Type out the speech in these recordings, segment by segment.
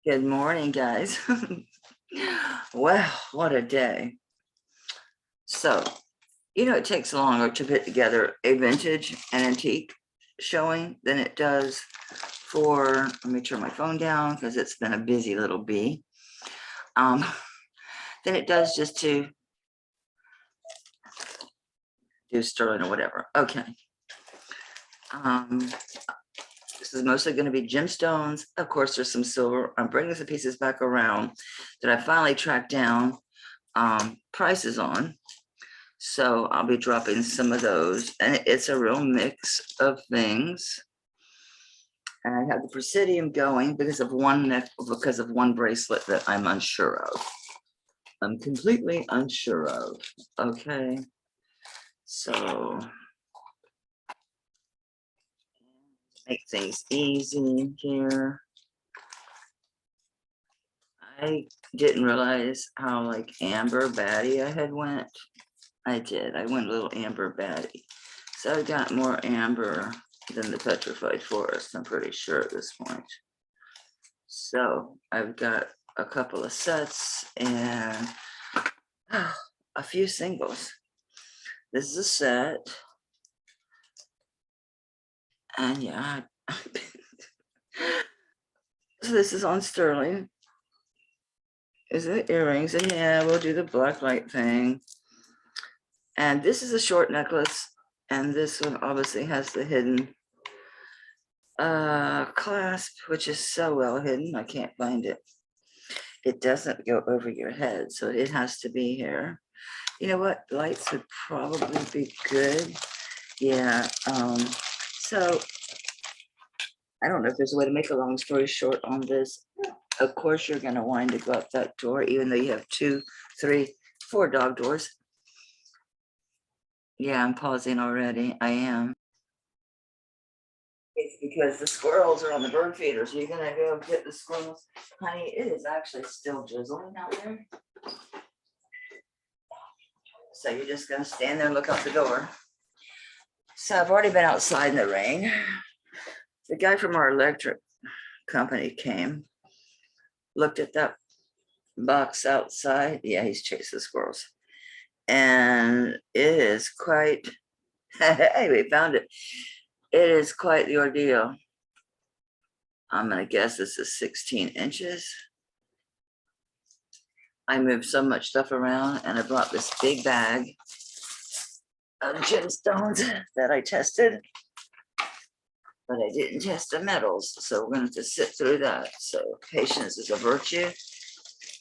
Good morning, guys. Well, what a day. So, it takes longer to put together a vintage and antique showing than it does let me turn my phone down because it's been a busy little bee, um, than it does just to do sterling or whatever. Okay. This is mostly going to be gemstones. Of course, there's some silver. I'm bringing some pieces back around that I finally tracked down prices on. So I'll be dropping some of those, and it's a real mix of things. And I have the Presidium going because of one bracelet that I'm unsure of. I'm completely unsure of. Okay, so make things easy here. I didn't realize how like amber batty I had went. I did. I went a little amber batty. So I got more amber than the petrified forest, I'm pretty sure at this point. So I've got a couple of sets and a few singles. This is a set. And yeah. So this is on sterling. Is it earrings? And yeah, we'll do the black light thing. And this is a short necklace. And this one obviously has the hidden clasp, which is so well hidden. I can't find it. It doesn't go over your head, so it has to be here. You know what? Lights would probably be good. Yeah. So I don't know if there's a way to make a long story short on this. Of course, you're going to wind to go up that door, even though you have 2, 3, 4 dog doors. Yeah, I'm pausing already. I am. It's because the squirrels are on the bird feeders. You're going to go get the squirrels. Honey, it is actually still drizzling out there. So you're just going to stand there and look out the door. So I've already been outside in the rain. The guy from our electric company came, looked at that box outside. Yeah, he's chasing squirrels. And it is quite, hey, we found it. It is quite the ordeal. I'm going to guess this is 16 inches. I moved so much stuff around and I brought this big bag of gemstones that I tested, but I didn't test the metals. So we're going to have to sit through that. So patience is a virtue.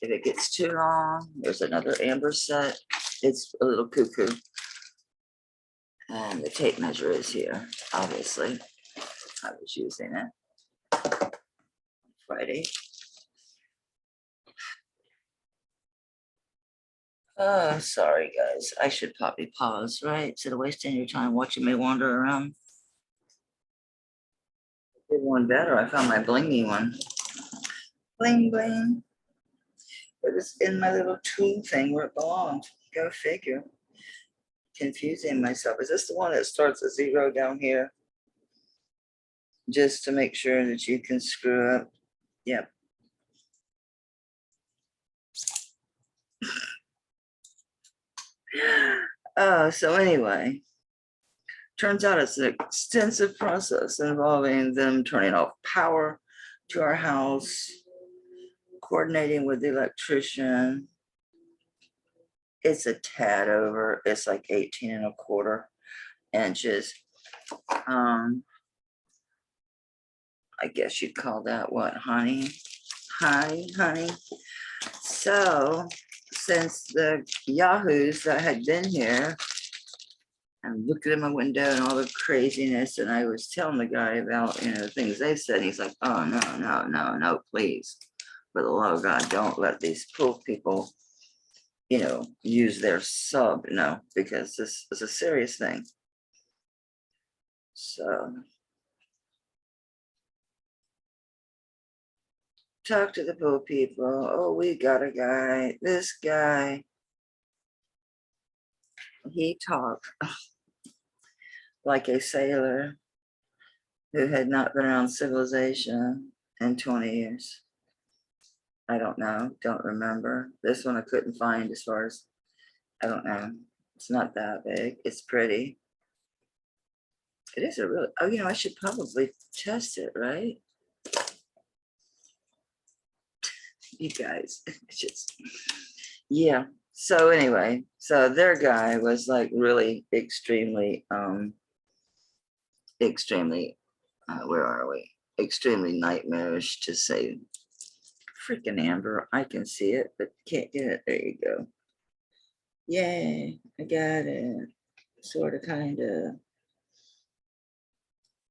If it gets too long, there's another amber set. It's a little cuckoo. And the tape measure is here, obviously. I was using it Friday. Oh, sorry, guys. I should probably pause, right? Instead of wasting your time watching me wander around. I did one better. I found my blingy one. Bling, bling. It was in my little tool thing where it belonged. Go figure. Confusing myself. Is this the one that starts at 0 down here? Just to make sure that you can screw up. Yep. So anyway, turns out it's an extensive process involving them turning off power to our house, coordinating with the electrician. It's a tad over. It's like 18.25 inches. I guess you'd call that what, honey? Honey. So since the yahoos that had been here and looked at my window and all the craziness, and I was telling the guy about, the things they said, and he's like, oh, no, please. For the love of God, don't let these pool people, use their sub, because this is a serious thing. So talk to the pool people. Oh, we got a guy. This guy, he talked like a sailor who had not been around civilization in 20 years. I don't know. Don't remember. This one I couldn't find as far as, I don't know. It's not that big. It's pretty. It is a really, oh, you know, I should probably test it, right? You guys, it's just, yeah. So anyway, so their guy was like really extremely, where are we? Extremely nightmarish to say. Freaking Amber, I can see it, but can't get it. There you go. Yay, I got it. Sort of, kind of.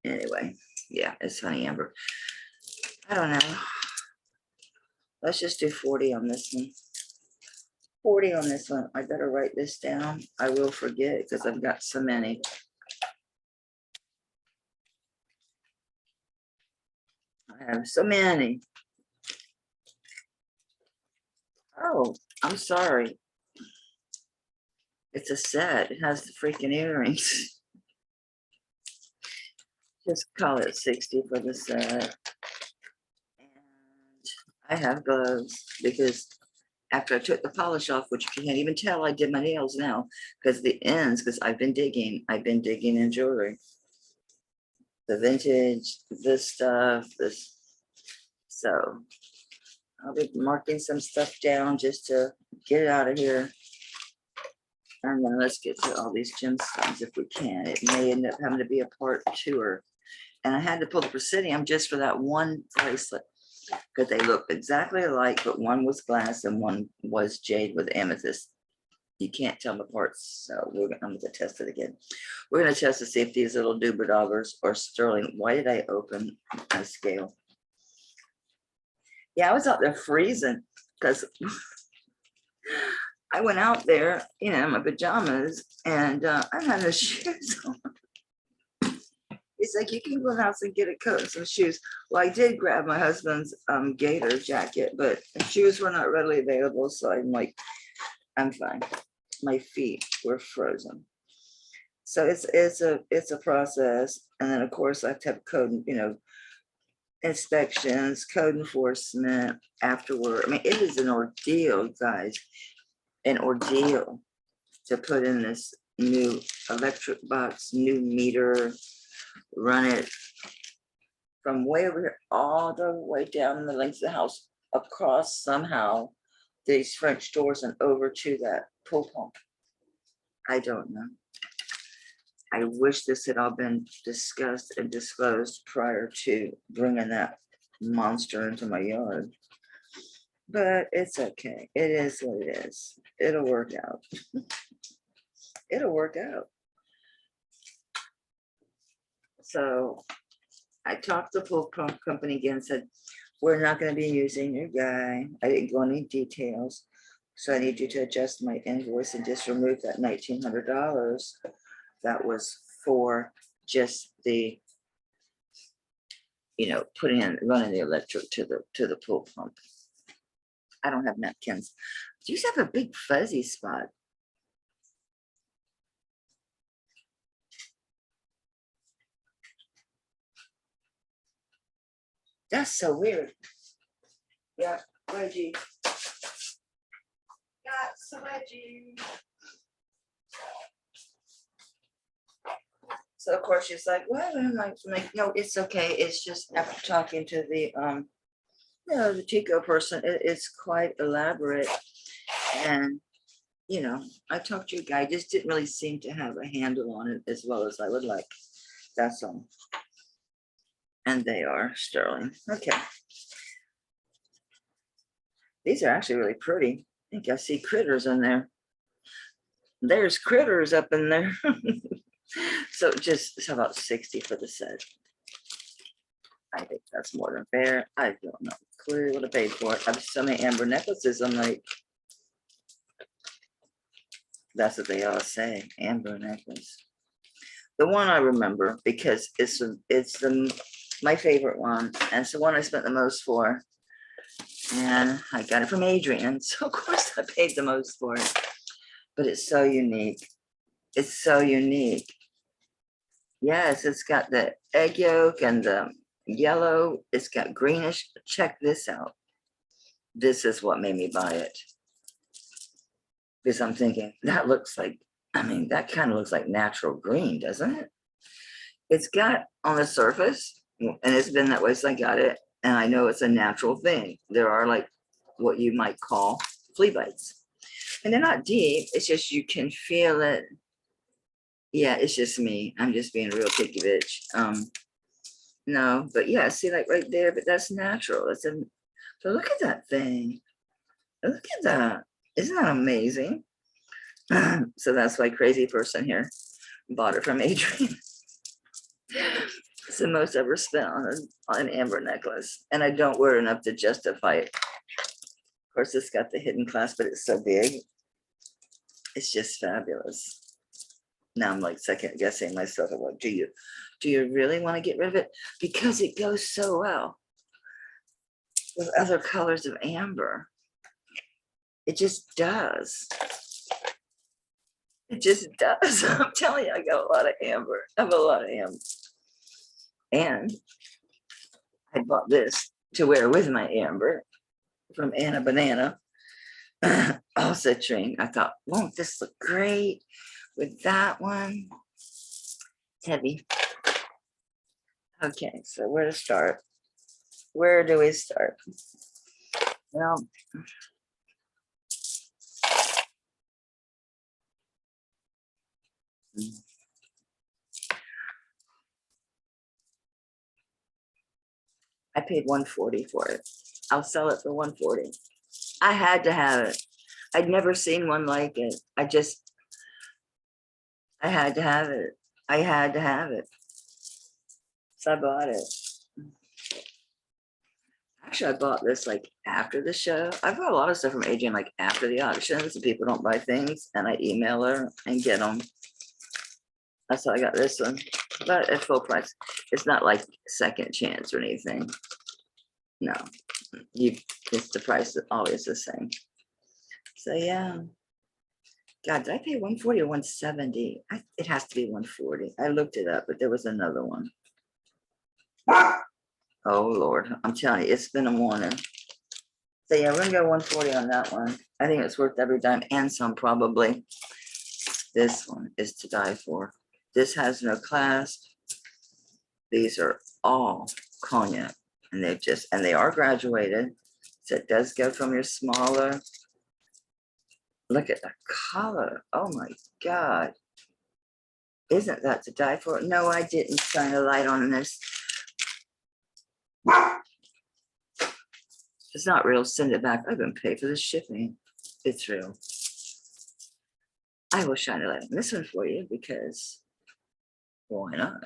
Anyway, yeah, it's funny, Amber. I don't know. Let's just do 40 on this one. 40 on this one. I better write this down. I will forget because I've got so many. I have so many. Oh, I'm sorry. It's a set. It has the freaking earrings. Just call it 60 for the set. And I have gloves because after I took the polish off, which you can't even tell I did my nails now because the ends, because I've been digging in jewelry. The vintage, this stuff, this. So I'll be marking some stuff down just to get it out of here. And then let's get to all these gemstones if we can. It may end up having to be a part two. And I had to pull the proscenium just for that one bracelet because they looked exactly alike, but one was glass and one was jade with amethyst. You can't tell them apart, so I'm going to test it again. We're going to test to see if these little doobadoggers are sterling. Why did I open my scale? Yeah, I was out there freezing because I went out there, you know, in my pajamas, and I had the shoes on. It's like, you can go in the house and get a coat and some shoes. Well, I did grab my husband's gator jacket, but shoes were not readily available. So I'm like, I'm fine. My feet were frozen. So it's a process. And then of course I have to have code, you know, inspections, code enforcement afterward. I mean, it is an ordeal, guys, an ordeal to put in this new electric box, new meter, run it from way over here all the way down the length of the house, across somehow these French doors and over to that pool pump. I don't know. I wish this had all been discussed and disclosed prior to bringing that monster into my yard. But it's okay. It is what it is. It'll work out. It'll work out. So I talked to the pool pump company again, said, we're not going to be using your guy. I didn't go into details. So I need you to adjust my invoice and just remove that $1,900. That was for just the, you know, running the electric to the pool pump. I don't have napkins. You have a big fuzzy spot. That's so weird. Yeah, wedgie. That's a wedgie. So of course she's like, well, I'm like, no, it's okay. It's just after talking to the you know, the Tico person, it's quite elaborate. And you know, I talked to a guy, just didn't really seem to have a handle on it as well as I would like. That's all. And they are sterling. Okay. These are actually really pretty. I think I see critters in there. There's critters up in there. So just, how about 60 for the set? I think that's more than fair. I don't know. Clue what I paid for it. I have so many amber necklaces. I'm like, that's what they all say, amber necklace. The one I remember because it's my favorite one, and it's the one I spent the most for. And I got it from Adrian, so of course I paid the most for it. But it's so unique. It's so unique. Yes, it's got the egg yolk and the yellow. It's got greenish. Check this out. this is what made me buy it. Because I'm thinking, that looks like, I mean, that kind of looks like natural green, doesn't it? It's got on the surface, and it's been that way since I got it, and I know it's a natural thing. There are like what you might call flea bites. And they're not deep, it's just you can feel it. Yeah, it's just me. I'm just being a real picky bitch. No, but yeah, see, like right there, but that's natural. It's a, but look at that thing. Look at that. Isn't that amazing? So that's why crazy person here bought it from Adrian. It's the most ever spent on an amber necklace, and I don't wear enough to justify it. Of course, it's got the hidden clasp, but it's so big. It's just fabulous. Now I'm like second guessing myself. I'm like, do you really want to get rid of it? Because it goes so well with other colors of amber. It just does. It just does. I'm telling you, I got a lot of amber. I have a lot of amber. And I bought this to wear with my amber from Anna Banana. All citrine. I thought, won't this look great with that one? It's heavy. Okay, so where to start? Where do we start? Well, I paid $140 for it. I'll sell it for $140. I had to have it. I'd never seen one like it. I had to have it. I had to have it. So I bought it. Actually, I bought this like after the show. I bought a lot of stuff from Adrian like after the auctions, and people don't buy things, and I email her and get them. That's how I got this one, but at full price. It's not like second chance or anything. No, it's the price is always the same. So yeah. God, did I pay $140 or $170? It has to be $140. I looked it up, but there was another one. Oh Lord, I'm telling you, it's been a morning. So yeah, we're gonna go $140 on that one. I think it's worth every dime and some probably. This one is to die for. This has no clasp. These are all cognac, and they are graduated. So it does go from your smaller. Look at the color. Oh my God. Isn't that to die for? No, I didn't shine a light on this. It's not real. Send it back. I've been paid for the shipping. It's real. I will shine a light on this one for you because why not?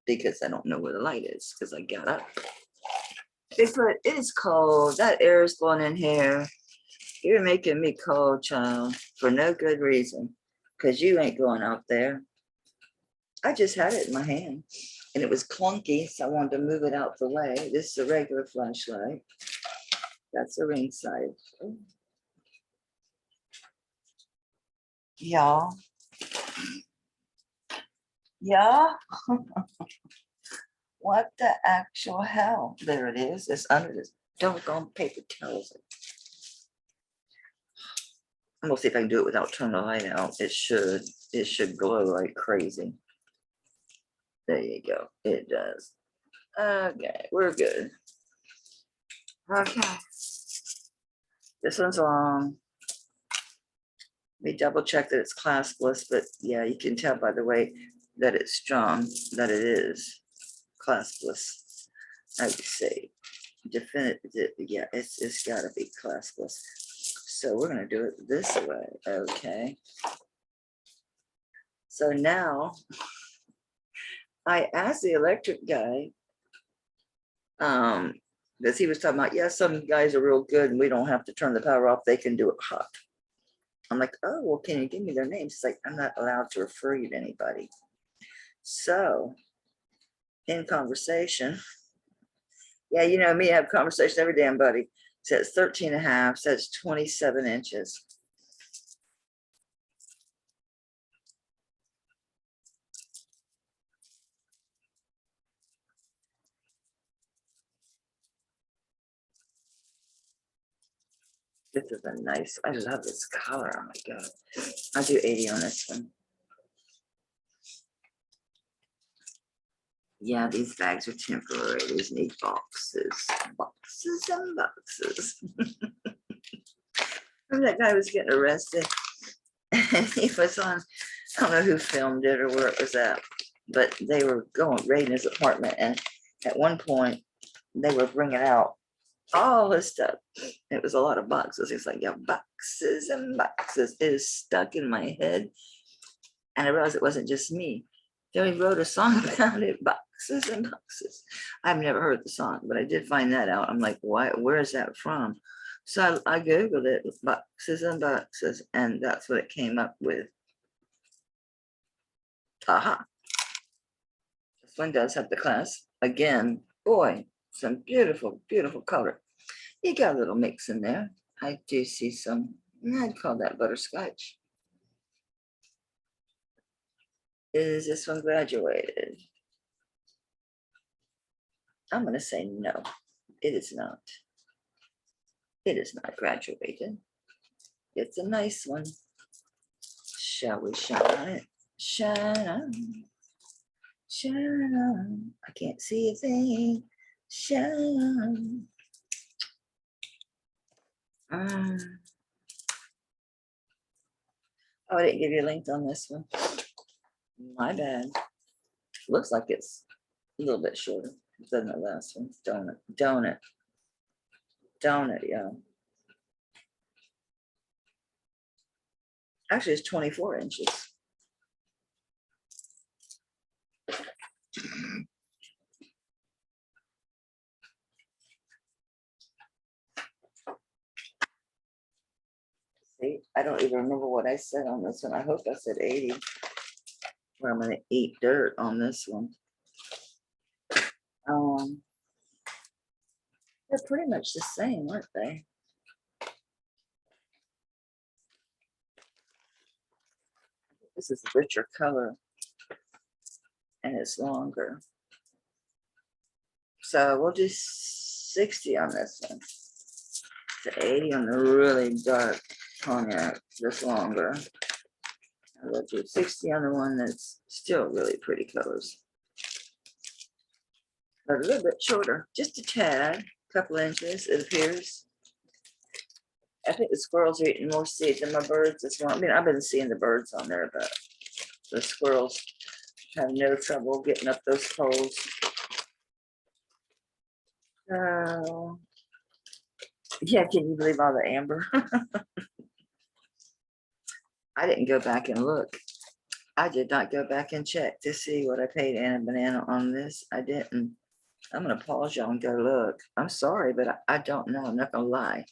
Because I don't know where the light is because I got up. Bigfoot, it is cold. That air is blowing in here. You're making me cold, child, for no good reason. Because you ain't going out there. I just had it in my hand. And it was clunky, so I wanted to move it out the way. This is a regular flashlight. That's a ring sight. Y'all. Yeah. What the actual hell? There it is. It's under this doggone paper towels. I'm gonna see if I can do it without turning the light out. It should glow like crazy. There you go. It does. Okay, we're good. Okay. This one's long. Let me double check that it's claspless, but yeah, you can tell by the way that it's strong that it is claspless. I would say definite. Yeah, it's got to be claspless. So we're gonna do it this way. Okay. So now I asked the electric guy, because he was talking about, yeah, some guys are real good and we don't have to turn the power off. They can do it hot. I'm like, oh, well, can you give me their names? He's like, I'm not allowed to refer you to anybody. So in conversation, yeah, you know me, I have conversation every damn buddy. Says 13 and a half, says 27 inches. This is a nice, I love this color. Oh my God. I'll do 80 on this one. Yeah, these bags are temporary. These need boxes, boxes and boxes. Remember that guy was getting arrested? And he was on, I don't know who filmed it or where it was at, but they were going raiding his apartment. And at one point, they were bringing out all his stuff. It was a lot of boxes. He's like, yeah, boxes and boxes. It is stuck in my head. And I realized it wasn't just me. Then he wrote a song about it, boxes and boxes. I've never heard the song, but I did find that out. I'm like, why? Where is that from? So I Googled it, boxes and boxes, and that's what it came up with. Aha. This one does have the class. Again, boy, some beautiful, beautiful color. You got a little mix in there. I do see some, I'd call that butterscotch. Is this one graduated? I'm going to say no, it is not. It is not graduated. It's a nice one. Shall we shine on it? Shine on. Shine on. I can't see a thing. Shine on. Oh, I didn't give you a length on this one. My bad. Looks like it's a little bit shorter than the last one. Donut. Donut, yeah. Actually, it's 24 inches. See, I don't even remember what I said on this one. I hope I said 80. Where I'm going to eat dirt on this one. They're pretty much the same, aren't they? This is a richer color and it's longer. So we'll do 60 on this one. To 80 on the really dark cognac, this longer. And we'll do 60 on the one that's still really pretty colors. But a little bit shorter, just a tad, couple inches, it appears. I think the squirrels are eating more seeds than my birds as well. I mean, I've been seeing the birds on there, but the squirrels have no trouble getting up those poles. Oh, yeah, can you believe all the amber? I didn't go back and look. I did not go back and check to see what I paid Anna Banana on this. I didn't. I'm gonna pause y'all and go look. I'm sorry, but I don't know. I'm not gonna lie.